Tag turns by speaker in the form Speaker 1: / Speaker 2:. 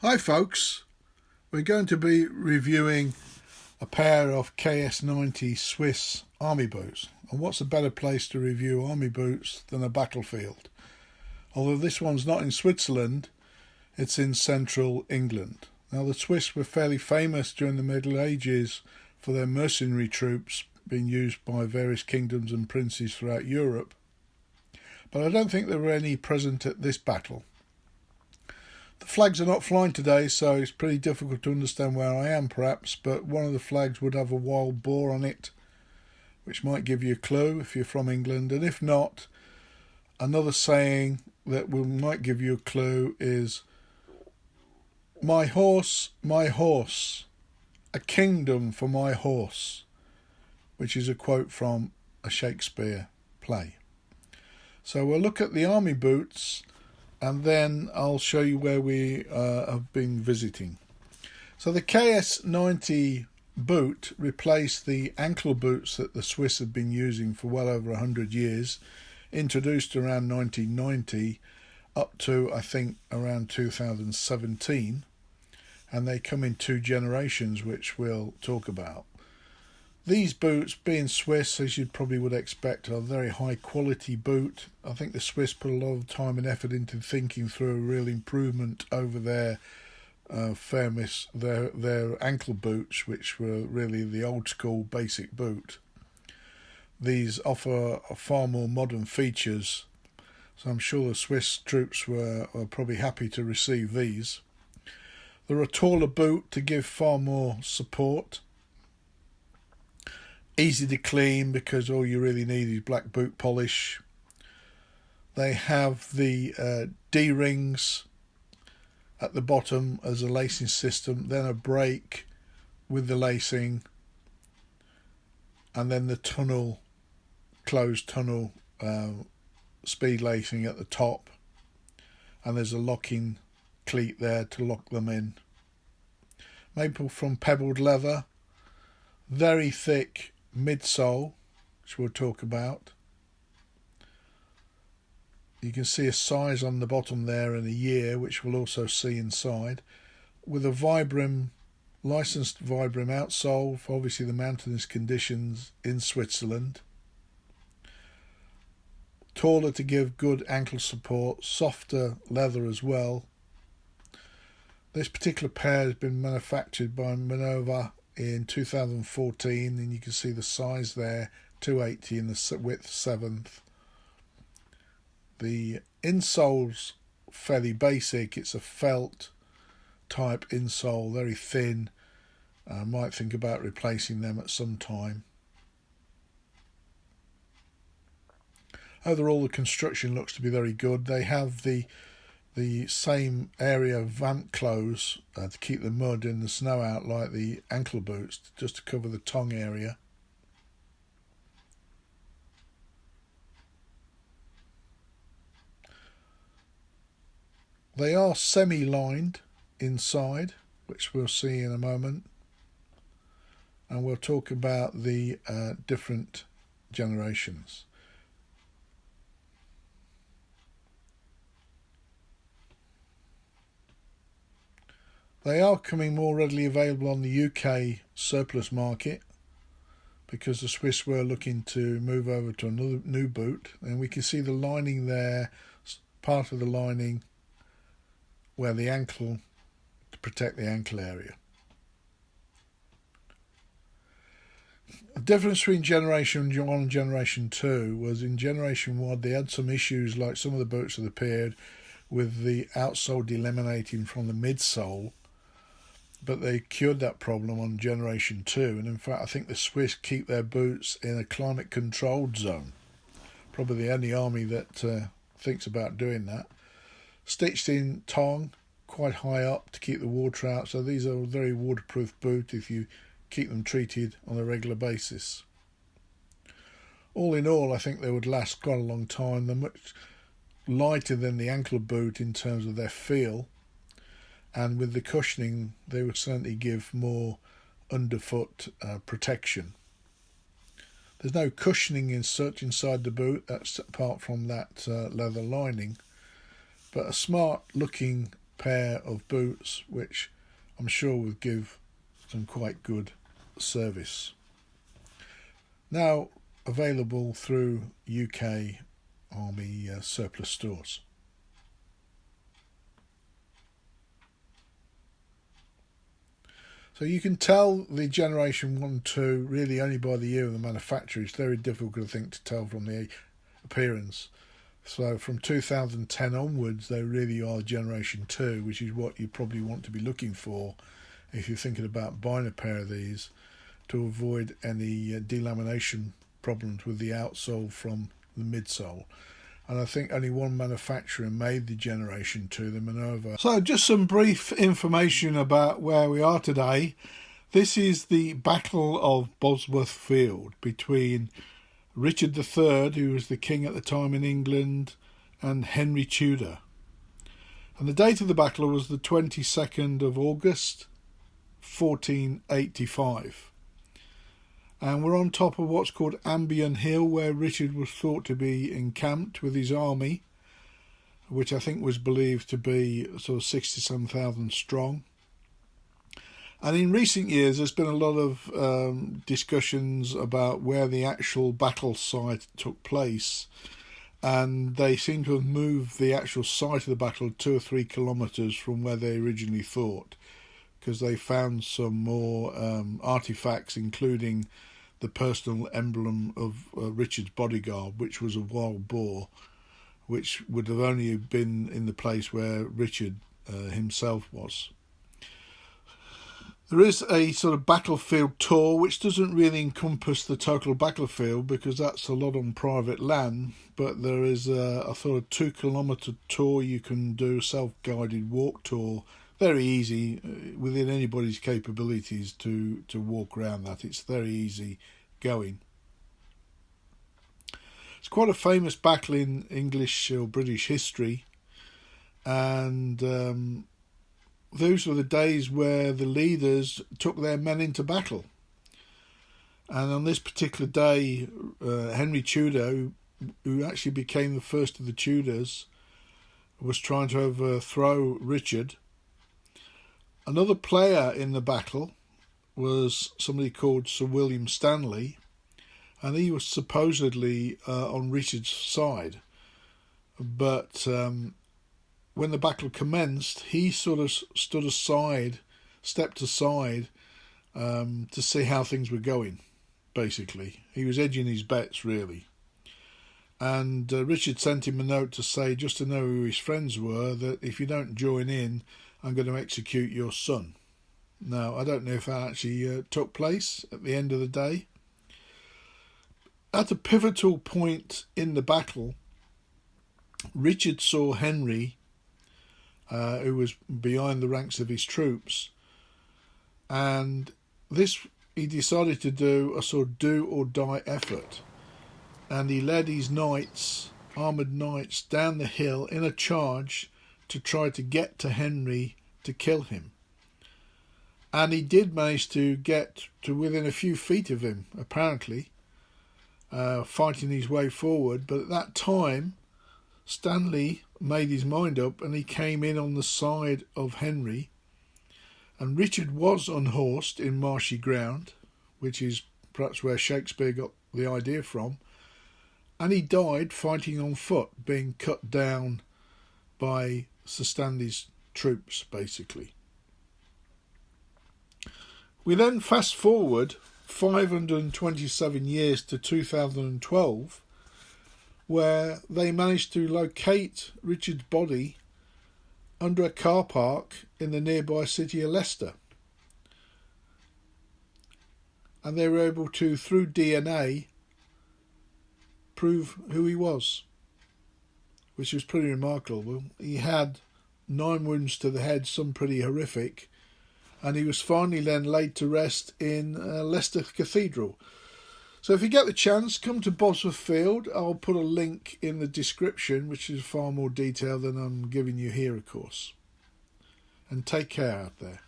Speaker 1: Hi folks, we're going to be reviewing a pair of KS90 Swiss army boots. And what's a better place to review army boots than a battlefield? Although this one's not in Switzerland, it's in central England. Now the Swiss were fairly famous during the Middle Ages for their mercenary troops being used by various kingdoms and princes throughout Europe. But I don't think there were any present at this battle. The flags are not flying today, so it's pretty difficult to understand where I am perhaps, but one of the flags would have a wild boar on it, which might give you a clue if you're from England, and if not, another saying that might give you a clue is, my horse, a kingdom for my horse, which is a quote from a Shakespeare play. So we'll look at the army boots, and then I'll show you where we have been visiting. So the KS90 boot replaced the ankle boots that the Swiss have been using for well over 100 years, introduced around 1990 up to I think around 2017, and they come in two generations which we'll talk about. These boots, being Swiss, as you probably would expect, are a very high quality boot. I think the Swiss put a lot of time and effort into thinking through a real improvement over their their ankle boots, which were really the old school basic boot. These offer far more modern features, so I'm sure the Swiss troops were probably happy to receive these. They're a taller boot to give far more support. Easy to clean because all you really need is black boot polish. They have the D-rings at the bottom as a lacing system, then a brake with the lacing, and then the closed tunnel speed lacing at the top, and there's a locking cleat there to lock them in. Made from pebbled leather, very thick midsole, which we'll talk about. You can see a size on the bottom there and a year, which we'll also see inside, with a licensed Vibram outsole for obviously the mountainous conditions in Switzerland. Taller to give good ankle support, softer leather as well. This particular pair has been manufactured by Manova in 2014, and you can see the size there, 280 in the width 7th. The insole's fairly basic. It's a felt type insole, very thin. I might think about replacing them at some time. Overall, the construction looks to be very good. They have the same area of vamp close to keep the mud and the snow out like the ankle boots, just to cover the tongue area. They are semi-lined inside, which we'll see in a moment, and we'll talk about the different generations. They are coming more readily available on the UK surplus market because the Swiss were looking to move over to another new boot, and we can see the lining there, part of the lining where the ankle, to protect the ankle area. The difference between Generation 1 and Generation 2 was in Generation 1 they had some issues, like some of the boots that appeared, with the outsole delaminating from the midsole, but they cured that problem on Generation 2, and in fact I think the Swiss keep their boots in a climate controlled zone. Probably the only army that thinks about doing that. Stitched in tongue, quite high up to keep the water out, so these are a very waterproof boot if you keep them treated on a regular basis. All in all, I think they would last quite a long time. They're much lighter than the ankle boot in terms of their feel, and with the cushioning they would certainly give more underfoot protection. There's no cushioning inside the boot, that's apart from that leather lining, but a smart looking pair of boots, which I'm sure will give some quite good service. Now available through UK Army surplus stores. So you can tell the Generation 1 and 2 really only by the year of the manufacturer. It's very difficult, I think, to tell from the appearance. So from 2010 onwards, they really are Generation 2, which is what you probably want to be looking for if you're thinking about buying a pair of these, to avoid any delamination problems with the outsole from the midsole. And I think only one manufacturer made the Generation 2, the Minerva. So just some brief information about where we are today. This is the Battle of Bosworth Field between Richard III, who was the king at the time in England, and Henry Tudor. And the date of the battle was the 22nd of August, 1485. And we're on top of what's called Ambion Hill, where Richard was thought to be encamped with his army, which I think was believed to be sort of 67,000 strong. And in recent years, there's been a lot of discussions about where the actual battle site took place. And they seem to have moved the actual site of the battle 2 or 3 kilometres from where they originally thought, because they found some more artefacts, including the personal emblem of Richard's bodyguard, which was a wild boar, which would have only been in the place where Richard himself was. There is a sort of battlefield tour, which doesn't really encompass the total battlefield because that's a lot on private land, but there is a sort of 2 kilometre tour you can do, self-guided walk tour. Very easy, within anybody's capabilities to walk around that. It's very easy going. It's quite a famous battle in English or British history, and those were the days where the leaders took their men into battle. And on this particular day, Henry Tudor, who actually became the first of the Tudors, was trying to overthrow Richard. Another player in the battle was somebody called Sir William Stanley, and he was supposedly on Richard's side. But when the battle commenced, he sort of stepped aside to see how things were going, basically. He was edging his bets, really. And Richard sent him a note to say, just to know who his friends were, that if you don't join in, I'm going to execute your son. Now, I don't know if that actually took place at the end of the day. At a pivotal point in the battle, Richard saw Henry, who was behind the ranks of his troops, and this he decided to do a sort of do or die effort, and he led his knights, armoured knights, down the hill in a charge to try to get to Henry to kill him. And he did manage to get to within a few feet of him, apparently, fighting his way forward. But at that time, Stanley made his mind up and he came in on the side of Henry. And Richard was unhorsed in marshy ground, which is perhaps where Shakespeare got the idea from. And he died fighting on foot, being cut down by Sir Stanley's troops, basically. We then fast forward 527 years to 2012, where they managed to locate Richard's body under a car park in the nearby city of Leicester. And they were able to, through DNA, prove who he was, which was pretty remarkable. He had 9 wounds to the head, some pretty horrific, and he was finally then laid to rest in Leicester Cathedral. So if you get the chance, come to Bosworth Field. I'll put a link in the description, which is far more detail than I'm giving you here, of course. And take care out there.